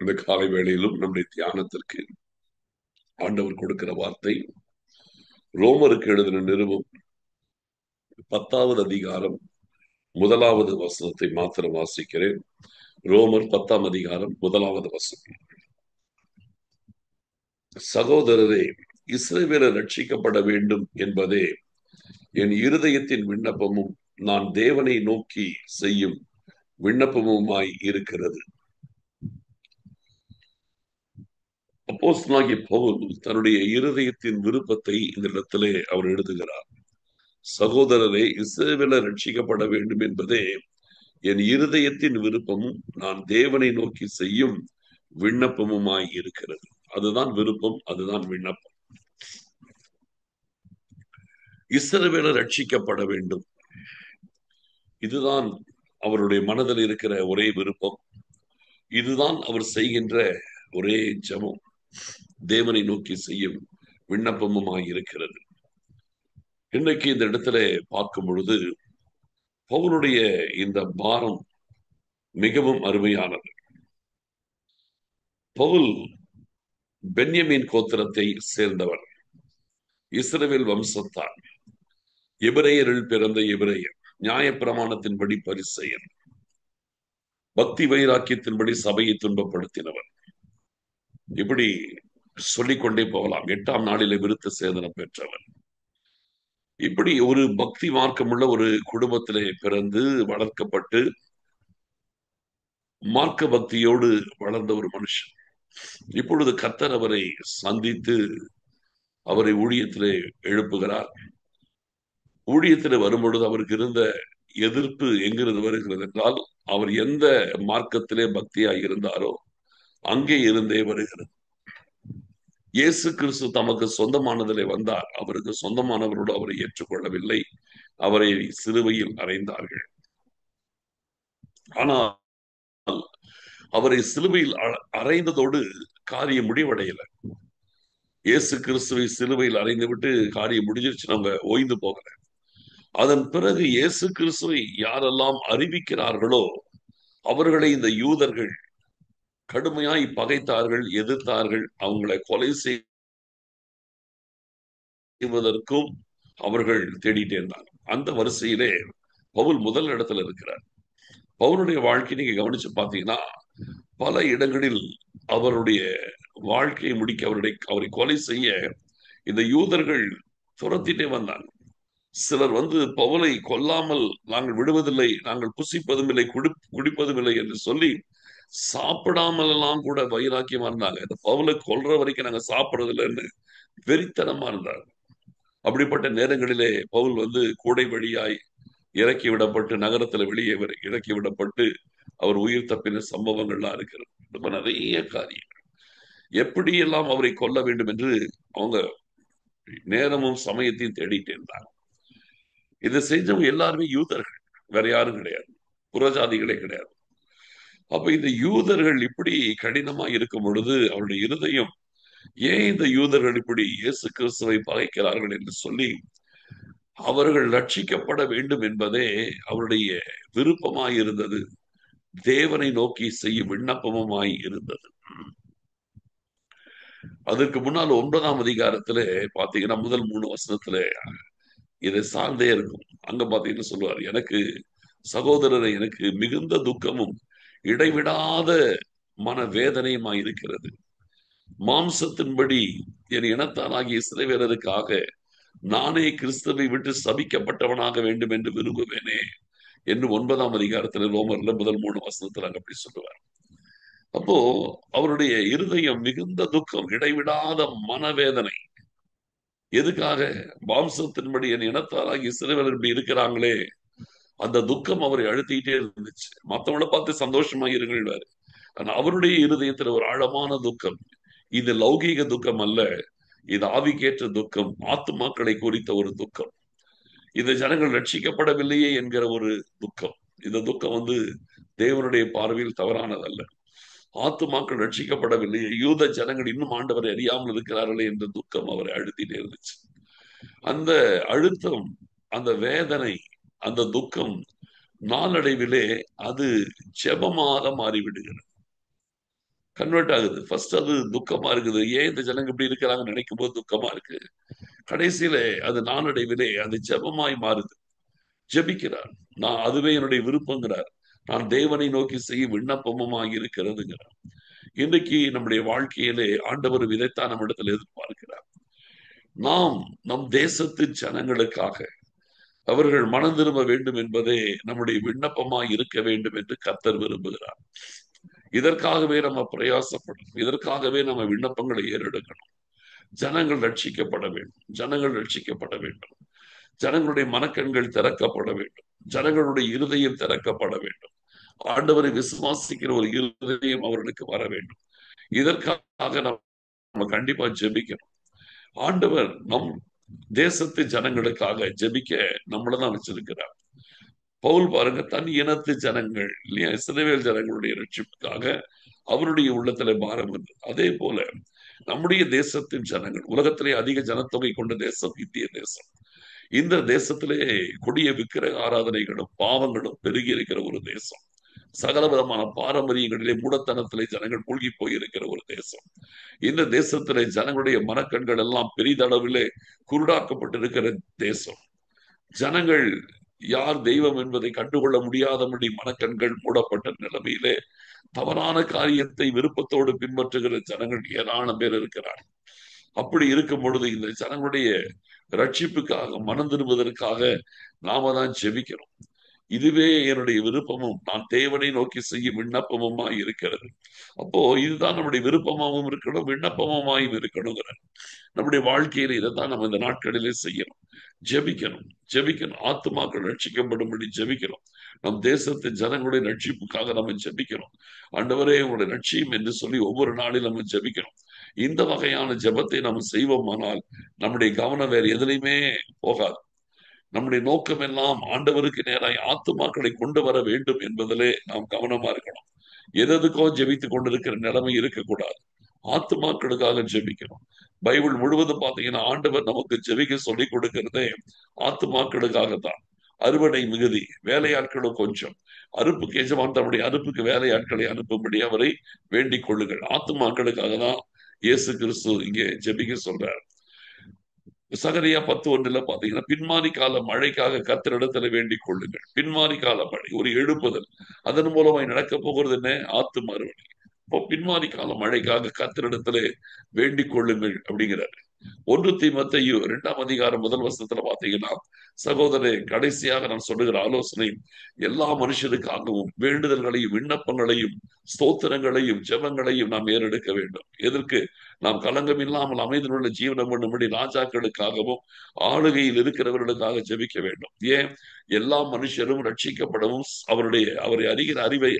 இந்த காலை வேளையிலும் நம்முடைய தியானத்திற்கு ஆண்டவர் கொடுக்கிற வார்த்தை ரோமருக்கு எழுதின நிருபம் 10வது அதிகாரம் 1வது வசனத்தை மாத்திரம் வாசிக்கிறேன். ரோமர் 10ஆம் அதிகாரம் 1வது வசனம். சகோதரரே, இஸ்ரவேலர் ரட்சிக்கப்பட வேண்டும் என்பதே என் இருதயத்தின் விண்ணப்பமும் நான் தேவனை நோக்கி செய்யும் விண்ணப்பமுமாய் இருக்கிறது. அப்போஸ்தலனாகிய பவுல் தன்னுடைய இருதயத்தின் விருப்பத்தை இந்த இடத்திலே அவர் எழுதுகிறார். சகோதரரே, இஸ்ரவேலர் ரட்சிக்கப்பட வேண்டும் என்பதே என் இருதயத்தின் விருப்பமும் நான் தேவனை நோக்கி செய்யும் விண்ணப்பமுமாய் இருக்கிறது. அதுதான் விருப்பம், அதுதான் விண்ணப்பம். இஸ்ரவேலர் ரட்சிக்கப்பட வேண்டும், இதுதான் அவருடைய மனதில் இருக்கிற ஒரே விருப்பம். இதுதான் அவர் செய்கின்ற ஒரே ஜெபம், தேவனை நோக்கி செய்யும் விண்ணப்பமுமாய் இருக்கிறது. இன்றைக்கு இந்த இடத்துல பார்க்கும் பொழுது பவுலுடைய இந்த பாரம் மிகவும் அருமையானது. பவுல் பென்யமீன் கோத்திரத்தை சேர்ந்தவர், இஸ்ரவேல் வம்சத்தார், எபிரேயரில் பிறந்த எபிரேயர், நியாயப்பிரமாணத்தின்படி பரிசேயர், பக்தி வைராக்கியத்தின்படி சபையை துன்பப்படுத்தினவர். இப்படி சொல்லிக்கொண்டே போகலாம். 8ஆம் நாளிலே விருத்த சேதனம் பெற்றவர். இப்படி ஒரு பக்தி மார்க்கமுள்ள ஒரு குடும்பத்திலே பிறந்து வளர்க்கப்பட்டு மார்க்க பக்தியோடு வளர்ந்த ஒரு மனுஷன். இப்பொழுது கர்த்தர் அவரை சந்தித்து அவரை ஊழியத்திலே எழுப்புகிறார். ஊழியத்திலே வரும்பொழுது அவருக்கு இருந்த எதிர்ப்பு எங்கிருந்து வருகிறது என்றால், அவர் எந்த மார்க்கத்திலே பக்தியாய் இருந்தாரோ அங்கே இருந்தே வருகிறது. இயேசு கிறிஸ்து தமக்கு சொந்தமானதிலே வந்தார். அவருக்கு சொந்தமானவரோடு அவரை ஏற்றுக்கொள்ளவில்லை. அவரை சிலுவையில் அறைந்தார்கள். ஆனால் அவரை சிலுவையில் அறைந்ததோடு காரியம் முடிவடையல. இயேசு கிறிஸ்துவை சிலுவையில் அறைந்து விட்டு காரியம் முடிஞ்சிருச்சு, நம்ம ஓய்ந்து போகல. அதன் பிறகு இயேசு கிறிஸ்துவை யாரெல்லாம் அறிவிக்கிறார்களோ அவர்களை இந்த யூதர்கள் கடுமையாய் பகைத்தார்கள், எதிர்த்தார்கள். அவங்களை கொலை செய்வதற்கும் அவர்கள் தேடிட்டே இருந்தாங்க. அந்த வரிசையிலே பவுல் முதல் இடத்துல இருக்கிறார். பவுலுடைய வாழ்க்கை நீங்க கவனிச்சு பார்த்தீங்கன்னா, பல இடங்களில் அவருடைய வாழ்க்கையை முடிக்க அவரை கொலை செய்ய இந்த யூதர்கள் துரத்திட்டே வந்தாங்க. சிலர் பவுலை கொல்லாமல் நாங்கள் விடுவதில்லை, நாங்கள் புசிப்பதும் இல்லை, குடிப்பதும் இல்லை என்று சொல்லி சாப்பிடாமல் எல்லாம் கூட வைராக்கியமா இருந்தாங்க. இந்த பவுலை கொல்ற வரைக்கும் நாங்க சாப்பிடுறதில்லைன்னு வெறித்தனமா இருந்தாங்க. அப்படிப்பட்ட நேரங்களிலே பவுல் கூடை வழியாய் இறக்கி விடப்பட்டு, நகரத்துல வெளியே இறக்கி விடப்பட்டு அவர் உயிர் தப்பின சம்பவங்கள்லாம் இருக்கிறது. ரொம்ப நிறைய காரியங்கள், எப்படியெல்லாம் அவரை கொல்ல வேண்டும் என்று அவங்க நேரமும் சமயத்தையும் தேடிட்டு இருந்தாங்க. இதை செஞ்சவங்க எல்லாருமே யூதர்கள், வேற யாரும் கிடையாது, புறஜாதிகளே கிடையாது. அப்ப இந்த யூதர்கள் இப்படி கடினமா இருக்கும் பொழுது அவருடைய இருதயம், ஏன் இந்த யூதர்கள் இப்படி இயேசு கிறிஸ்துவை பகைக்கிறார்கள் என்று சொல்லி, அவர்கள் ரட்சிக்கப்பட வேண்டும் என்பதே அவருடைய விருப்பமாய் இருந்தது, தேவனை நோக்கி செய்யும் விண்ணப்பமாய் இருந்தது. அதற்கு முன்னால் 9ஆம் அதிகாரத்துல பாத்தீங்கன்னா முதல் 3 வசனத்துல இதை சார்ந்தே இருக்கும். அங்க பாத்தீங்கன்னா சொல்லுவார், எனக்கு சகோதரரை, எனக்கு மிகுந்த துக்கமும் இடைவிடாத மன வேதனையுமாய் இருக்கிறது. மாம்சத்தின்படி என் இனத்தானாகிய இஸ்ரவேலருக்காக நானே கிறிஸ்துவை விட்டு சபிக்கப்பட்டவனாக வேண்டும் என்று விரும்புவேனே என்று 9ஆம் அதிகாரத்துல ரோமர்ல முதல் 3 வசனத்துல அங்க அப்படி சொல்லுவார். அப்போ அவருடைய இருதயம் மிகுந்த துக்கம், இடைவிடாத மனவேதனை. எதுக்காக? மாம்சத்தின்படி என் இனத்தாராகி இஸ்ரவேலர் இப்படி இருக்கிறாங்களே, அந்த துக்கம் அவரை அழுத்திட்டே இருந்துச்சு. மற்றவங்களை பார்த்து சந்தோஷமா இருங்கள், ஆனா அவருடைய இருதயத்துல ஒரு ஆழமான துக்கம். இது லௌகீக துக்கம் அல்ல, இது ஆவிக்கேற்ற துக்கம், ஆத்துமாக்களை குறித்த ஒரு துக்கம். இந்த ஜனங்கள் ரட்சிக்கப்படவில்லையே என்கிற ஒரு துக்கம். இந்த துக்கம் தேவனுடைய பார்வையில் தவறானதல்ல. ஆத்துமாக்கள் ரட்சிக்கப்படவில்லையே, யூத ஜனங்கள் இன்னும் ஆண்டவரை அறியாமல் இருக்கிறார்களே என்ற துக்கம் அவரை அழுத்திட்டே இருந்துச்சு. அந்த அழுத்தம், அந்த வேதனை, அந்த துக்கம் நாளடைவிலே அது ஜெபமாக மாறிவிடுகிறது. கன்வெர்ட் ஆகுது. ஃபர்ஸ்ட் அது துக்கமா இருக்குது. ஏன் இந்த ஜனங்க இப்படி இருக்கிறாங்கன்னு நினைக்கும் போது துக்கமா இருக்கு. கடைசியில அது நாளடைவிலே அது ஜெபமாய் மாறுது. ஜெபிக்கிறார். நான் அதுவே என்னுடைய விருப்பங்கிறார். நான் தேவனை நோக்கி செய்யும் விண்ணப்பமுமாய் இருக்கிறதுங்கிறார். இன்றைக்கு நம்முடைய வாழ்க்கையிலே ஆண்டவர் இதைத்தான் நம்மிடத்தில் எதிர்பார்க்கிறார். நாம் நம் தேசத்து ஜனங்களுக்காக அவர்கள் மனம் திரும்ப வேண்டும் என்பதே நம்முடைய விண்ணப்பமாய் இருக்க வேண்டும் என்று கர்த்தர் விரும்புகிறார். இதற்காகவே நம்ம பிரயாசப்படணும். இதற்காகவே நம்ம விண்ணப்பங்களை ஏறெடுக்கணும். ஜனங்கள் ரட்சிக்கப்பட வேண்டும். ஜனங்கள் ரட்சிக்கப்பட வேண்டும். ஜனங்களுடைய மனக்கண்கள் திறக்கப்பட வேண்டும். ஜனங்களுடைய இருதயம் திறக்கப்பட வேண்டும். ஆண்டவரை விசுவாசிக்கிற ஒரு இருதயம் அவர்களுக்கு வர வேண்டும். இதற்காக நம்ம கண்டிப்பா ஜெபிக்கணும். ஆண்டவர் நம் தேசத்து ஜனங்களுக்காக ஜெபிக்க நம்மளதான் வச்சிருக்கிறார். பவுல் பாருங்க, தன் இனத்து ஜனங்கள் இல்லையா, இஸ்ரவேல் ஜனங்களுடைய ரட்சிப்புக்காக அவருடைய உள்ளத்துல பாரம் இருந்தது. அதே போல நம்முடைய தேசத்தின் ஜனங்கள், உலகத்திலே அதிக ஜனத்தொகை கொண்ட தேசம் இந்திய தேசம். இந்த தேசத்திலே கொடிய விக்கிரக ஆராதனைகளும் பாவங்களும் பெருகி இருக்கிற ஒரு தேசம். சகல விதமான பாரம்பரியங்களிலே மூடத்தனத்திலே ஜனங்கள் மூழ்கி போயிருக்கிற ஒரு தேசம். இந்த தேசத்திலே ஜனங்களுடைய மனக்கண்கள் எல்லாம் பெரிதளவிலே குருடாக்கப்பட்டிருக்கிற தேசம். ஜனங்கள் யார் தெய்வம் என்பதை கண்டுகொள்ள முடியாதபடி மனக்கண்கள் மூடப்பட்ட நிலைமையிலே தவறான காரியத்தை விருப்பத்தோடு பின்பற்றுகிற ஜனங்கள் ஏராளம் பேர் இருக்கிறார். அப்படி இருக்கும் பொழுது இந்த ஜனங்களுடைய ரட்சிப்புக்காக, மனம் திரும்புவதற்காக நாம தான் ஜெபிக்கிறோம். இதுவே என்னுடைய விருப்பமும் நான் தேவனை நோக்கி செய்யும் விண்ணப்பமுமாய் இருக்கிறது. அப்போ இதுதான் நம்முடைய விருப்பமாகவும் இருக்கணும், விண்ணப்பமாயும் இருக்கணுங்கிற நம்முடைய வாழ்க்கையில இதைத்தான் நம்ம இந்த நாட்களிலே செய்யணும். ஜெபிக்கணும், ஜெபிக்கணும். ஆத்துமாக்கள் ரட்சிக்கப்படும்படி ஜெபிக்கணும். நம் தேசத்து ஜனங்களுடைய ரட்சிப்புக்காக நம்ம ஜெபிக்கணும். ஆண்டவரே உங்களுடைய ரட்சியம் என்று சொல்லி ஒவ்வொரு நாளிலும் நம்ம ஜெபிக்கணும். இந்த வகையான ஜெபத்தை நம்ம செய்வோமானால் நம்முடைய கவனம் வேறு எதுலையுமே போகாது. நம்முடைய நோக்கம் எல்லாம் ஆண்டவருக்கு நேராய் ஆத்துமாக்களை கொண்டு வர வேண்டும் என்பதிலே நாம் கவனமா இருக்கணும். எதுக்கோ ஜெபித்துக் கொண்டிருக்கிற நிலைமை இருக்கக்கூடாது. ஆத்துமாக்களுக்காக ஜெபிக்கணும். பைபிள் முழுவதும் பாத்தீங்கன்னா ஆண்டவர் நமக்கு ஜெபிக்க சொல்லிக் கொடுக்கிறதே ஆத்துமாக்களுக்காகத்தான். அறுவடை மிகுதி, வேலையாட்களும் கொஞ்சம். அறுப்புக்கு எஜமான் தம்முடைய அறுப்புக்கு வேலையாட்களை அனுப்பும்படி அவரை வேண்டிக் கொள்ளுங்கள். ஆத்துமாக்களுக்காக தான் இயேசு கிறிஸ்து இங்கே ஜெபிக்க சொல்றார். சகரியா 10:1 பாத்தீங்கன்னா, பின்மாரி கால மழைக்காக கர்த்தரிடத்துல வேண்டிக் கொள்ளுங்கள். பின்மாரி கால மழை, ஒரு எழுப்புதல். அதன் மூலமாய் நடக்க போகிறது என்ன? ஆத்தும அறுவடை. இப்போ பின்மாரி கால மழைக்காக கர்த்தரிடத்துல வேண்டிக் கொள்ளுங்கள் அப்படிங்கிறாரு. 1 தீமோத்தேயு 2ஆம் அதிகாரம் 1 பாத்தீங்கன்னா, சகோதரே, கடைசியாக நான் சொல்லுகிற ஆலோசனை, எல்லா மனுஷருக்காகவும் வேண்டுதல்களையும் விண்ணப்பங்களையும் ஸ்தோத்திரங்களையும் ஜெபங்களையும் நாம் ஏறெடுக்க வேண்டும். எதற்கு? நாம் களங்கம் இல்லாமல் அமைதியுள்ள ஜீவனம் பண்ணும்படி ராஜாக்களுக்காகவும் ஆளுகையில் இருக்கிறவர்களுக்காக ஜெபிக்க வேண்டும். ஏன்? எல்லா மனுஷரும் ரட்சிக்கப்படவும் அவரை அறிகிற அறிவை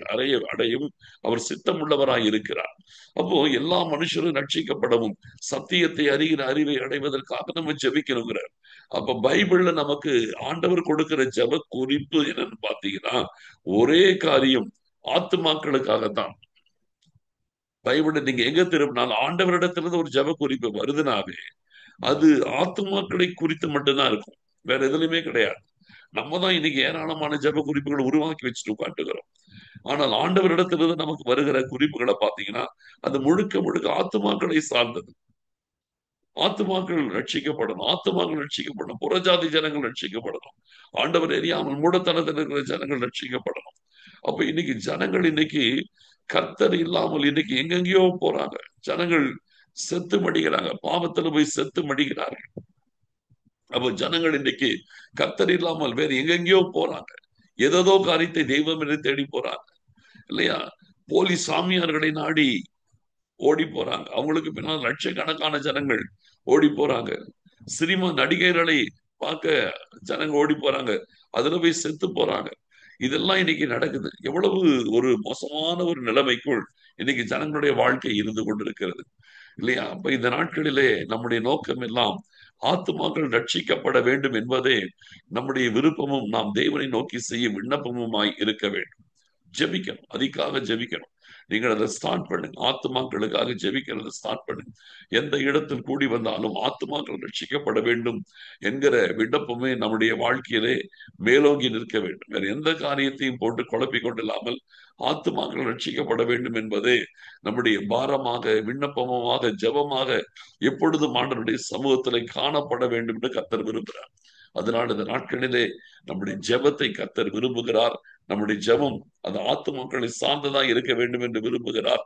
அடையவும் அவர் சித்தம் உள்ளவராய் இருக்கிறார். அப்போ எல்லா மனுஷரும் ரட்சிக்கப்படவும் சத்தியத்தை அறிகிற அறிவை அடைவதற்காக நம்ம ஜெபிக்கணுங்கிறார். அப்ப பைபிள்ல நமக்கு ஆண்டவர் கொடுக்கிற ஜெப குறிப்பு என்னன்னு பாத்தீங்கன்னா, ஒரே காரியம், ஆத்துமாக்களுக்காகத்தான். பைபிளை நீங்க எங்க திரும்பினாலும் ஆண்டவரிடத்திலிருந்து ஒரு ஜெப குறிப்பு வருதுனாவே அது ஆத்துமாக்களை குறித்து மட்டும்தான் இருக்கும். வேற எதுலையுமே கிடையாது. நம்ம தான் இன்னைக்கு ஏராளமான ஜெப குறிப்புகளை உருவாக்கி வச்சுட்டு உட்காந்துக்கிறோம். ஆனால் ஆண்டவரிடத்திலிருந்து நமக்கு வருகிற குறிப்புகளை பாத்தீங்கன்னா அது முழுக்க முழுக்க ஆத்துமாக்களை சார்ந்தது. ஆத்துமாக்கள் ரட்சிக்கப்படணும், ஆத்துமாக்கள் ரட்சிக்கப்படணும், புறஜாதி ஜனங்கள் ரட்சிக்கப்படணும், ஆண்டவர் அறியாமல் மூடத்தனத்தில் இருக்கிற ஜனங்கள் ரட்சிக்கப்படணும். அப்ப இன்னைக்கு ஜனங்கள் இன்னைக்கு கர்த்தர் இல்லாமல் இன்னைக்கு எங்கெங்கேயோ போறாங்க. ஜனங்கள் செத்து மடிகிறாங்க, பாவத்துல போய் செத்து மடிகிறார்கள். அப்ப ஜனங்கள் இன்னைக்கு கர்த்தர் இல்லாமல் வேற எங்கெங்கேயோ போறாங்க. ஏதோ காரியத்தை தெய்வம் என்று தேடி போறாங்க இல்லையா? போலி சாமியார்களை நாடி ஓடி போறாங்க. அவங்களுக்கு பின்னால் லட்சக்கணக்கான ஜனங்கள் ஓடி போறாங்க. சினிமா நடிகர்களை பார்க்க ஜனங்க ஓடி போறாங்க. அதுல போய் செத்து போறாங்க. இதெல்லாம் இன்னைக்கு நடக்குது. எவ்வளவு ஒரு மோசமான ஒரு நிலைமைக்குள் இன்னைக்கு ஜனங்களுடைய வாழ்க்கை இருந்து கொண்டிருக்கிறது இல்லையா? அப்ப இந்த நாட்களிலே நம்முடைய நோக்கம் எல்லாம் ஆத்துமாக்கள் ரட்சிக்கப்பட வேண்டும் என்பதே நம்முடைய விருப்பமும் நாம் தேவனை நோக்கி செய்யும் விண்ணப்பமுமாய் இருக்க வேண்டும். ஜெபிக்கணும், அதுக்காக ஜெபிக்கணும். நீங்கள் அதை ஸ்டார்ட் பண்ணுங்க. ஆத்துமாக்களுக்காக ஜெபிக்கிறத ஸ்டார்ட் பண்ணுங்க. எந்த இடத்தில் கூடி வந்தாலும் ஆத்துமாக்கள் ரட்சிக்கப்பட வேண்டும் என்கிற விண்ணப்பமே நம்முடைய வாழ்க்கையிலே மேலோங்கி நிற்க வேண்டும். வேற எந்த காரியத்தையும் போட்டு குழப்பிக் கொண்டில்லாமல் ஆத்துமாக்கள் ரட்சிக்கப்பட வேண்டும் என்பதே நம்முடைய பாரமாக, விண்ணப்பமாக, ஜெபமாக எப்பொழுதும் ஆண்டவருடைய சமூகத்திலே காணப்பட வேண்டும் என்று கர்த்தர் விரும்புகிறார். அதனால் இந்த நாட்களிலே நம்முடைய ஜெபத்தை கர்த்தர் விரும்புகிறார். நம்முடைய ஜெபம் அந்த ஆத்துமாக்களை சார்ந்ததாக இருக்க வேண்டும் என்று விரும்புகிறார்.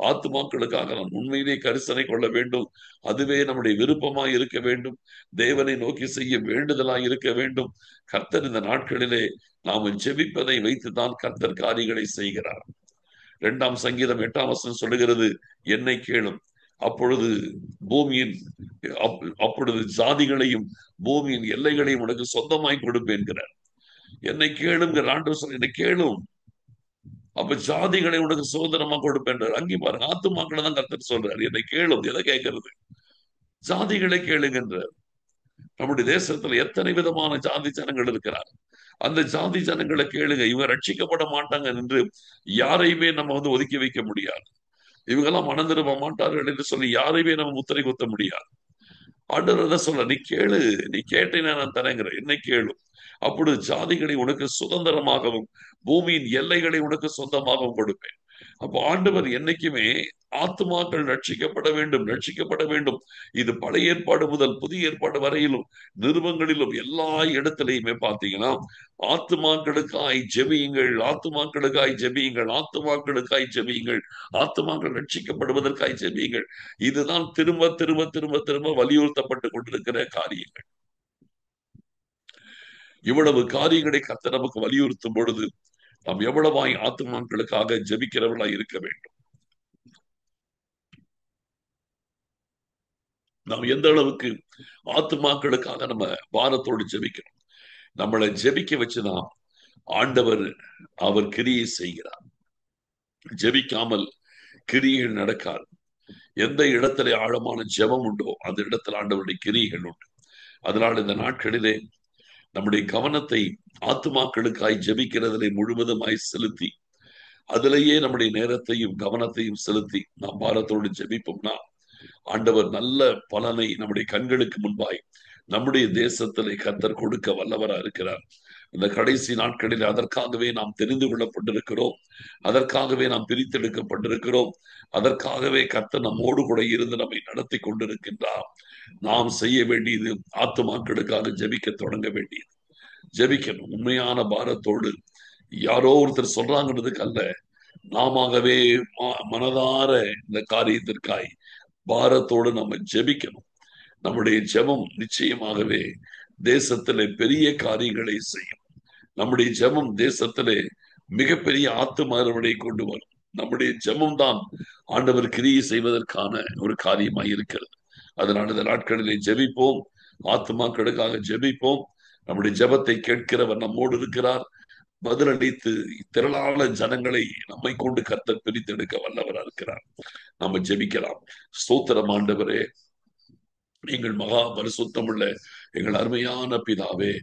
ஆத்துமாக்களுக்காக நாம் உண்மையிலே கரிசனை கொள்ள வேண்டும். அதுவே நம்முடைய விருப்பமாய் இருக்க வேண்டும். தேவனை நோக்கி செய்ய வேண்டுதலாய் இருக்க வேண்டும். கர்த்தர் இந்த நாட்களிலே நாம் ஜெபிப்பதை வைத்துதான் கர்த்தர் காரியங்களை செய்கிறார். 2 சங்கீதம் 8 வசனம் சொல்லுகிறது, என்னை கேளும், அப்பொழுது பூமியின் அப்பொழுது ஜாதிகளையும் பூமியின் எல்லைகளையும் உனக்கு சொந்தமாய் கொடுப்பேன்கிறார். என்னை கேளுங்கிற ஆண்டவர் சொல்ல, என்னை கேளும், அப்ப ஜாதிகளை உனக்கு சுதந்திரமா கொடுப்பேன். அங்கே பாருங்க, ஆத்துமாக்களை தான் கர்த்தர் சொல்றாரு. என்னை கேளும், எதை கேட்கறது? ஜாதிகளை கேளுங்கன்றார். நம்முடைய தேசத்துல எத்தனை விதமான ஜாதி ஜனங்கள் இருக்கிறார். அந்த ஜாதி ஜனங்களை கேளுங்க. இவங்க ரட்சிக்கப்பட மாட்டாங்க என்று யாரையுமே நம்ம ஒதுக்கி வைக்க முடியாது. இவங்கெல்லாம் மனம் திரும்ப மாட்டார்கள் என்று சொல்லி யாரையுமே நம்ம முத்திரை குத்த முடியாது. ஆண்டவர் சொல்ல, நீ கேளு, நீ கேட்டேன்னா நான் தரேங்கிற, என்னை கேளு, அப்பொழுது ஜாதிகளை உனக்கு சுதந்திரமாகவும் பூமியின் எல்லைகளை உனக்கு சொந்தமாகவும் கொடுப்பேன். அப்போ ஆண்டவர் என்னைக்குமே ஆத்துமாக்கள் ரட்சிக்கப்பட வேண்டும், ரட்சிக்கப்பட வேண்டும். இது பழைய ஏற்பாடு முதல் புதிய ஏற்பாடு வரையிலும் நிருபங்களிலும் எல்லா இடத்திலையுமே பார்த்தீங்கன்னா, ஆத்துமாக்களுக்காய் ஜெபியுங்கள், ஆத்துமாக்களுக்காய் ஜெபியுங்கள், ஆத்துமாக்களுக்காய் ஜெபியுங்கள், ஆத்துமாக்கள் ரட்சிக்கப்படுவதற்காய் ஜெபியுங்கள். இதுதான் திரும்ப திரும்ப திரும்ப திரும்ப வலியுறுத்தப்பட்டு கொண்டிருக்கிற காரியங்கள். இவ்வளவு காரியங்களை கர்த்தர் நமக்கு வலியுறுத்தும் பொழுது நாம் எவ்வளவாய் ஆத்துமாக்களுக்காக ஜெபிக்கிறவர்களாய் இருக்க வேண்டும். நாம் எந்த அளவுக்கு ஆத்துமாக்களுக்காக நம்ம வாரத்தோடு ஜெபிக்கிறோம். நம்மளை ஜெபிக்க வச்சுதான் ஆண்டவர் அவர் கிரியை செய்கிறார். ஜெபிக்காமல் கிரியைகள் நடக்காது. எந்த இடத்துல ஆழமான ஜெபம் உண்டோ அந்த இடத்துல ஆண்டவருடைய கிரியைகள் உண்டு. அதனால் இந்த நாட்களிலே நம்முடைய கவனத்தை ஆத்துமாக்களுக்காய் ஜெபிக்கிறதிலே முழுவதுமாய் செலுத்தி, அதிலேயே நம்முடைய நேரத்தையும் கவனத்தையும் செலுத்தி நாம் பாரத்தோடு ஜெபிப்போம்னா ஆண்டவர் நல்ல பலனை நம்முடைய கண்களுக்கு முன்பாய் நம்முடைய தேசத்திலே கர்த்தர் கொடுக்க வல்லவரா இருக்கிறார். இந்த கடைசி நாட்களில் அதற்காகவே நாம் தெரிந்து கொள்ளப்பட்டிருக்கிறோம். அதற்காகவே நாம் பிரித்தெடுக்கப்பட்டிருக்கிறோம். அதற்காகவே கர்த்தர் நம்மோடு கூட இருந்து நம்மை நடத்தி கொண்டிருக்கின்றார். நாம் செய்ய வேண்டியது ஆத்துமாக்களுக்காக ஜெபிக்க தொடங்க வேண்டியது. ஜெபிக்கணும் உண்மையான பாரத்தோடு. யாரோ ஒருத்தர் சொல்றாங்கிறதுக்கு அல்ல, நாமவே மனதார இந்த காரியத்திற்காய் பாரத்தோடு நம்ம ஜெபிக்கணும். நம்முடைய ஜெபம் நிச்சயமாகவே தேசத்திலே பெரிய காரியங்களை செய்யும். நம்முடைய ஜெபம் தேசத்திலே மிகப்பெரிய ஆத்தும அறுவடை கொண்டு வரும். நம்முடைய ஜெபம் தான் ஆண்டவர் கிரியை செய்வதற்கான ஒரு காரியமாய் இருக்கிறது. அதனால் இந்த நாட்களிலே ஜெபிப்போம், ஆத்துமாக்களுக்காக ஜெபிப்போம். நம்முடைய ஜெபத்தை கேட்கிறவர் நம்மோடு இருக்கிறார். பதிலளித்து திரளான ஜனங்களை நம்மை கொண்டு கர்த்தர் பிரித்தெடுக்க வல்லவராக இருக்கிறார். நாம ஜெபிக்கலாம். ஸ்தோத்திரம் ஆண்டவரே, எங்கள் மகா பரிசுத்தமுள்ள எங்கள் அருமையான பிதாவே,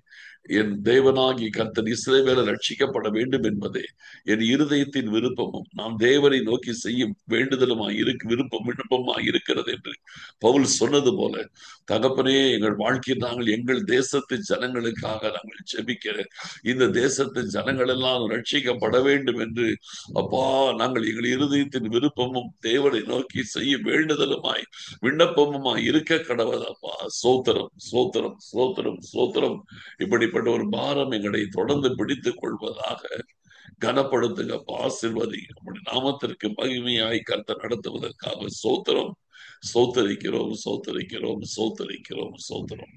என் தேவனாகி கர்த்தர் இஸ்ரவேலை ரட்சிக்கப்பட வேண்டும் என்பதே என் இருதயத்தின் விருப்பமும் நாம் தேவனை நோக்கி செய்யும் வேண்டுதலுமாய் விருப்பமாய் இருக்கிறது என்று பவுல் சொன்னது போல, தகப்பனே, எங்கள் வாழ்க்கையில் நாங்கள் எங்கள் தேசத்து ஜனங்களுக்காக நாங்கள் ஜெபிக்கிற, இந்த தேசத்து ஜனங்கள் எல்லாம் ரட்சிக்கப்பட வேண்டும் என்று அப்பா நாங்கள் எங்கள் இருதயத்தின் விருப்பமும் தேவனை நோக்கி செய்யும் வேண்டுதலுமாய் விண்ணப்பமுமாய் இருக்க கடவுளப்பா. சோத்திரம் சோத்திரம் சோத்திரம் சோத்திரம். இப்படிப்பட்ட ஒரு பாரம் எங்களை தொடர்ந்து பிடித்துக் கொள்வதாக கனப்படுத்துங்க, ஆசீர்வதி. நம்முடைய நாமத்திற்கு மகிமையாய் கர்த்தர் நடத்துவதற்காக சோத்திரம். சோத்தரிக்கிறோம் சோத்தரிக்கிறோம் சோத்தரிக்கிறோம் சோத்திரம்.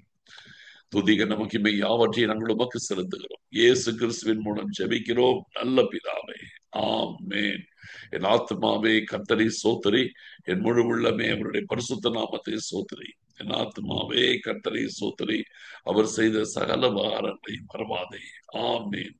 துதிக நமக்கு யாவற்றையும் நாங்கள் உமக்கு செலுத்துகிறோம். இயேசு கிறிஸ்துவின் மூலம் ஜெபிக்கிறோம் நல்ல பிதாவே, ஆமென். என் ஆத்மாவே கர்த்தரை சோத்தரி, என் முழு உள்ளமே அவருடைய பரிசுத்த நாமத்தை சோத்தரி. என் ஆத்மாவே கர்த்தரை சோத்தரி, அவர் செய்த சகல உபகாரங்களை மறவாதே. ஆமென்.